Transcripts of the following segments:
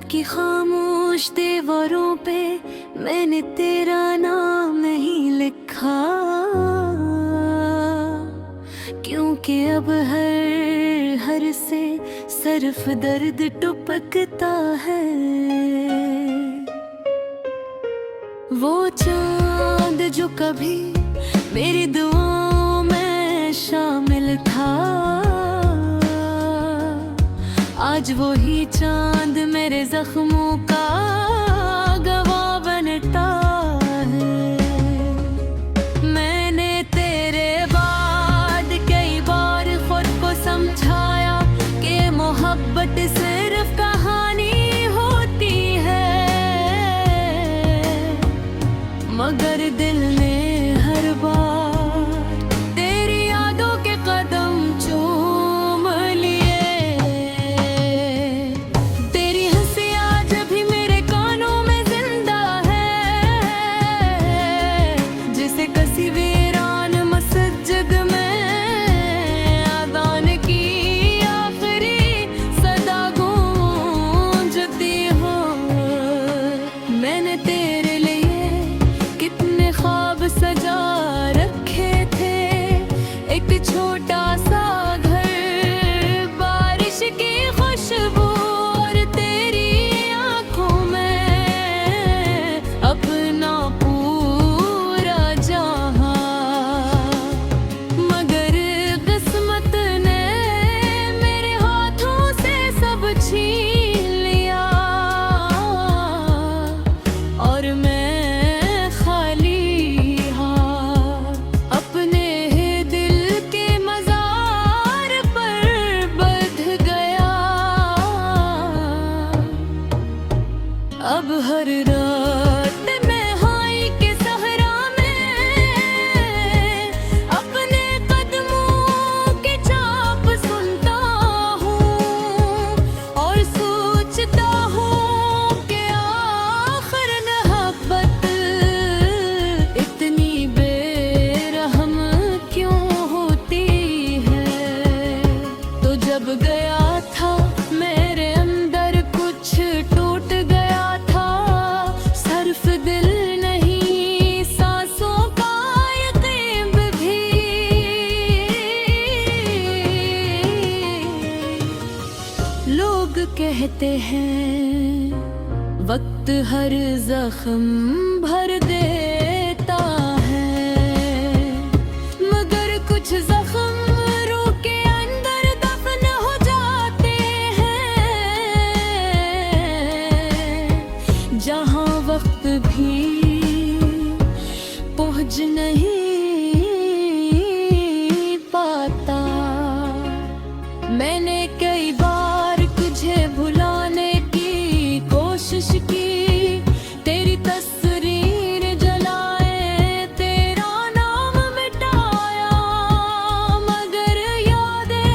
की खामोश दीवारों पे मैंने तेरा नाम नहीं लिखा, क्योंकि अब हर से सिर्फ दर्द टपकता है। वो चांद जो कभी मेरी दुआओं में शामिल था, आज वो ही चांद मेरे जख्मों का गवाह बनता है। मैंने तेरे बाद कई बार खुद को समझाया कि मोहब्बत सिर्फ कहानी होती है, मगर दिल ने हर बार तेरी यादों के कदम चूम लिए। तेरी हंसी आज भी मेरे कानों में जिंदा है, जिसे कसी वीरान मस्जिद में अज़ान की आखिरी सदा गूंजती हो। मैंने तेरे लिए कितने ख्वाब सजा रखे थे, एक छोटा सा घर, बारिश की खुशबू और तेरी आंखों में अपना पूरा जहां, मगर किस्मत ने मेरे हाथों से सब छीन लिया और मैं खाली हाथ अपने दिल के मज़ार पर बंध गया। अब हर रात मैं हाई के सहरा में अपने कदमों की चाप सुनता हूँ और सोचता हूँ कि आखिर मोहब्बत इतनी बेरहम क्यों होती है। तो जब गया था मेरे अंदर कुछ टूट गया था, सिर्फ दिल नहीं सांसों का यकीन भी। लोग कहते हैं वक्त हर जख्म भर देता है, मगर कुछ जख्म रूह के अंदर दफन हो जाते हैं, जहां वक्त भी पहुंच नहीं पाता। मैंने कई बार तुझे भुलाने की कोशिश की, तेरी तस्वीर जलाए, तेरा नाम मिटाया, मगर यादें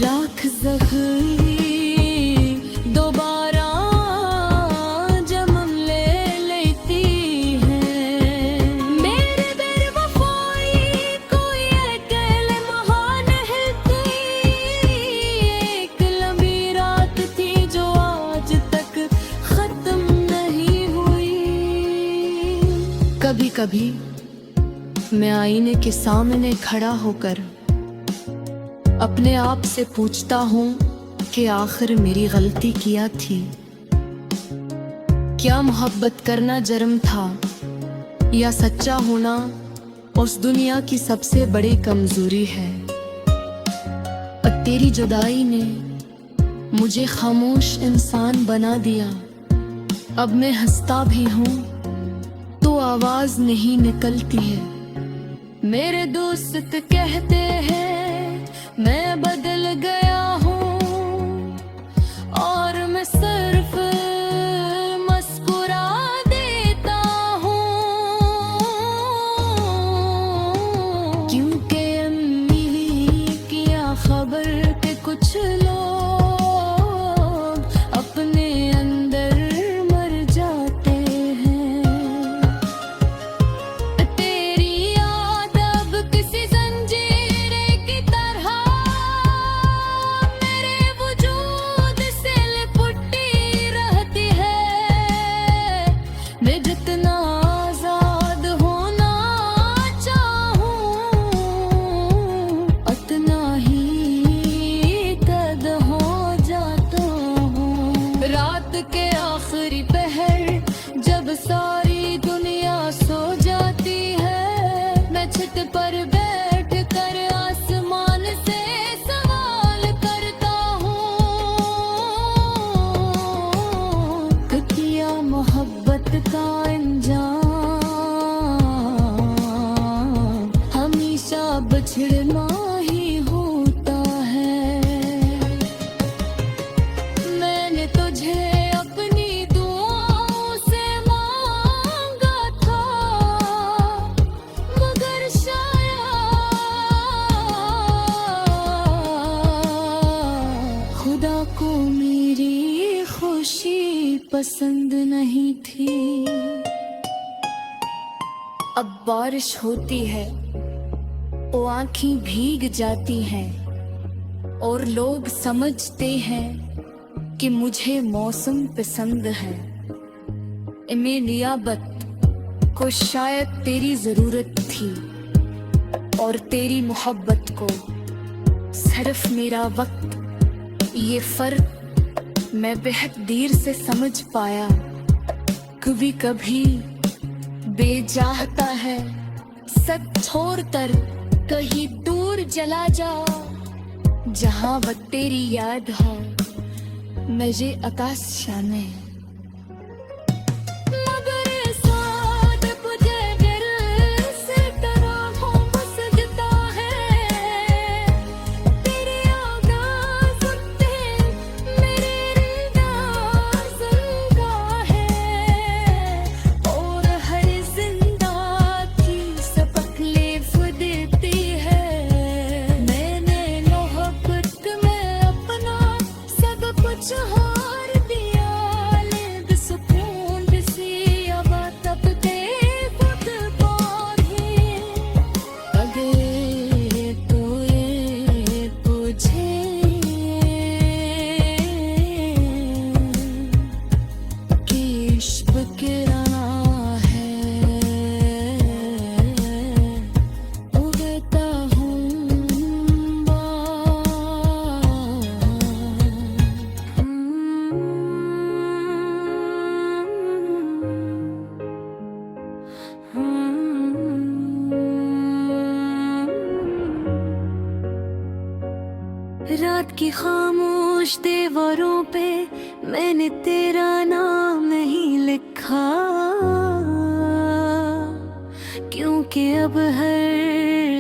राख ज़ख़्री दोबारा जन्म ले लेती हैं। मेरे बेवफाई कोई अकेले महान हिलती, एक लंबी रात थी जो आज तक खत्म नहीं हुई। कभी कभी मैं आईने के सामने खड़ा होकर अपने आप से पूछता हूँ कि आखिर मेरी गलती क्या थी। क्या मोहब्बत करना जुर्म था या सच्चा होना उस दुनिया की सबसे बड़ी कमजोरी है। और तेरी जुदाई ने मुझे खामोश इंसान बना दिया। अब मैं हंसता भी हूँ तो आवाज नहीं निकलती है। मेरे दोस्त कहते हैं मैं बदल गया हूँ और मैं सिर्फ मुस्कुरा देता हूँ, क्योंकि अम्मी की खबर के कुछ लोग अपने अंदर मर जाते हैं। तेरी याद अब किसी जंजीर की तरह के आखिरी पहर, जब सारी दुनिया सो जाती है, मैं छत पर बैठ कर आसमान से सवाल करता हूँ कि किया मोहब्बत का अंजाम हमेशा बिछड़ना ही होता है। मैंने तुझे अपनी दुआओं से मांगा था, मगर शायद खुदा को मेरी खुशी पसंद नहीं थी। अब बारिश होती है, वो आँखें भीग जाती हैं और लोग समझते हैं कि मुझे मौसम पसंद है। इमेलियाबत को शायद तेरी जरूरत थी और तेरी मोहब्बत को सिर्फ मेरा वक्त। ये फर्क मैं बेहद देर से समझ पाया। कभी कभी बेचाहता है सच छोड़कर कहीं दूर चला जा, जहां वह तेरी याद हो मुझे आकाश शाने। रात की खामोश दीवारों पे मैंने तेरा नाम नहीं लिखा, क्योंकि अब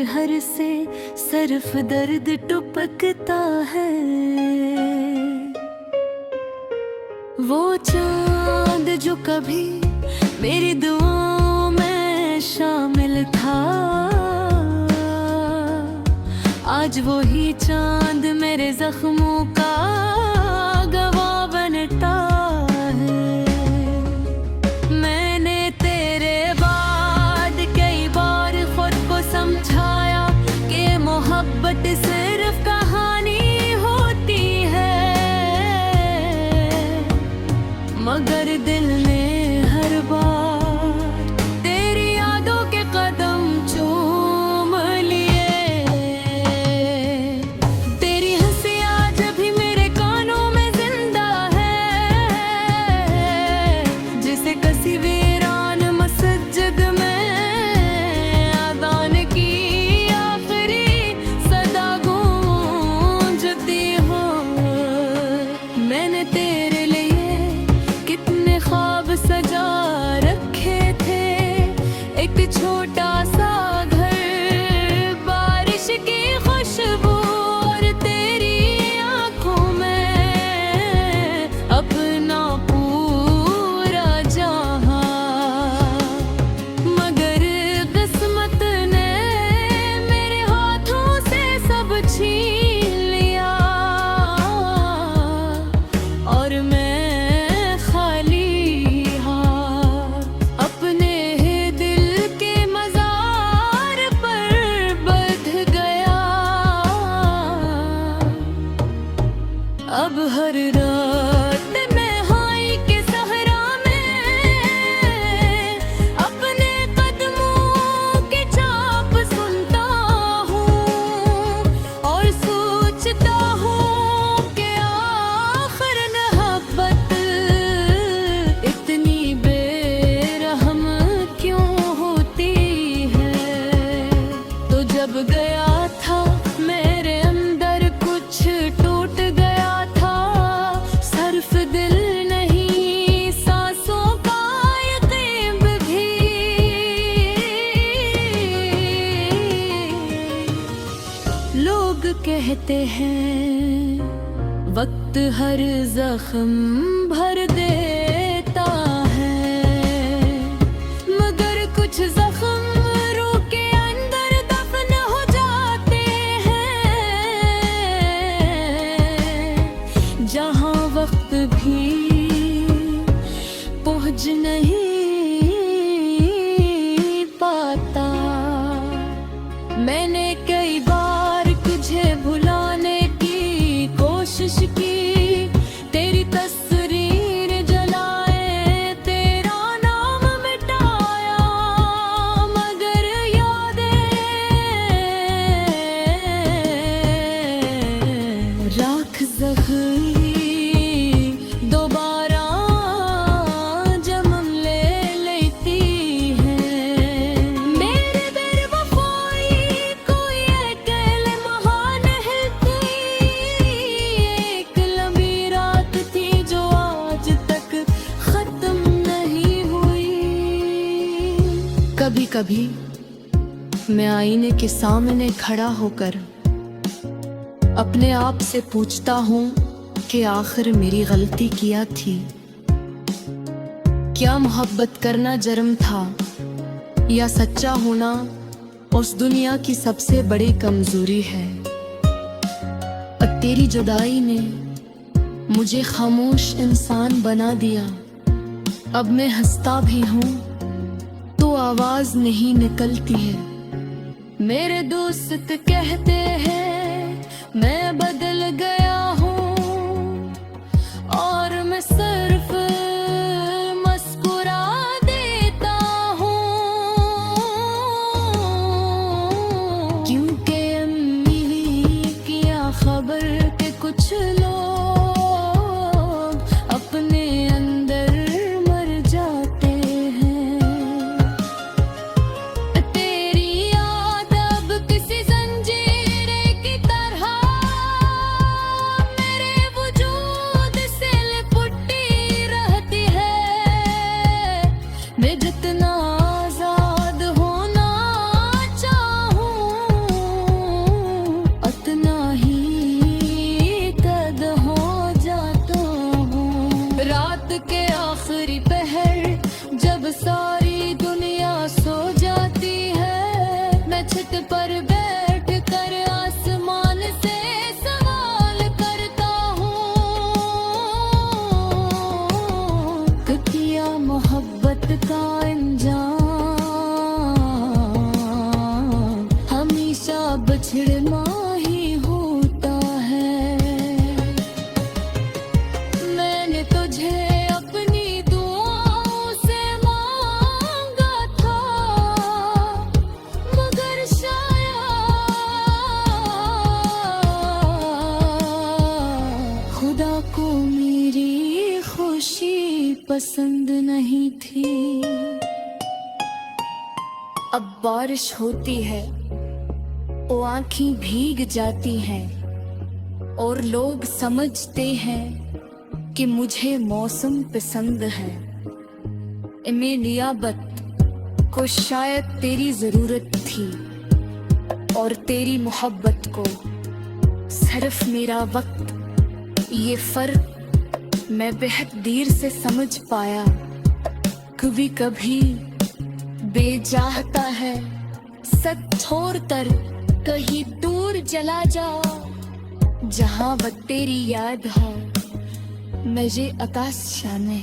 हर से सिर्फ दर्द टपकता है। वो चांद जो कभी मेरी दुआओं में शामिल था, आज वो ही चांद मेरे जख्मों का गवाह बनता है। मैंने तेरे बाद कई बार खुद को समझाया कि मोहब्बत सिर्फ कहानी होती है, मगर दिल ने हर बार तेरी यादों के कदम चूम लिए। तेरी हंसी आज भी मेरे कानों में जिंदा है, जिसे कसी वीरान मस्जिद में अज़ान की आखिरी सदा गूंजती हो। मैंने तेरे लिए कितने ख्वाब सजा रखे थे, एक छोटा सा घर, बारिश की खुशबू और तेरी आंखों में अपना पूरा जहां, मगर किस्मत ने मेरे हाथों से सब छीन लिया और मैं खाली हाथ अपने ही दिल के मज़ार पर बंध गया। अब हर रात मैं हाई के सहरा में अपने कदमों की चाप सुनता हूँ और सोचता हूँ कि आखिर मोहब्बत सिर्फ दिल नहीं, सांसों का यकीन भी। लोग कहते हैं वक्त हर जख्म भर देता है, मगर कुछ जख्म रूह के अंदर दफन हो जाते हैं। जहां वक्त भी पहुंच नहीं पाता। मैंने कई बार तुझे भुलाने की कोशिश की, तेरी तस्वीर जलाए, तेरा नाम मिटाया, मगर यादें राख जख्मी दोबारा जन्म ले लेती है। मेरे बेवफाई कोई एक लम्हा नहीं थी, एक लंबी रात थी जो आज तक खत्म नहीं हुई। कभी कभी मैं आईने के सामने खड़ा होकर अपने आप से पूछता हूँ कि आखिर मेरी गलती क्या थी। क्या मोहब्बत करना जुर्म था, या सच्चा होना उस दुनिया की सबसे बड़ी कमजोरी है। तेरी जुदाई ने मुझे खामोश इंसान बना दिया। अब मैं हंसता भी हूँ तो आवाज नहीं निकलती है। मेरे दोस्त कहते हैं मैं बदल गया हूँ, और मैं सिर्फ मुस्कुरा देता हूँ, क्योंकि अम्मी क्या खबर के कुछ लोग अपने अंदर मर जाते हैं। तेरी याद अब किसी जंजीर की तरह मेरे वजूद से लिपटी रहती है। मैं जितना आजाद होना चाहूं, उतना ही कैद हो जाता हूँ। रात के आखिरी पहर जब सारी दुनिया सो जाती है, मैं छत पर बैठ कर आसमान से सवाल करता हूँ कि क्या मोहब्बत का अंजाम हमेशा बिछड़ना ही होता है। मैंने तुझे अपनी दुआओं से मांगा था, मगर शायद खुदा को मेरी खुशी पसंद नहीं थी। अब बारिश होती है, वो आँखें भीग जाती हैं, और लोग समझते हैं कि मुझे मौसम पसंद है। मैं नियाबत को शायद तेरी जरूरत थी, और तेरी मोहब्बत को सिर्फ मेरा वक्त। ये फर्क मैं बेहद देर से समझ पाया। कभी कभी बेचाहता है सच छोड़कर कहीं दूर चला जाओ, जहां वक्त तेरी याद हो मुझे आकाश शाने।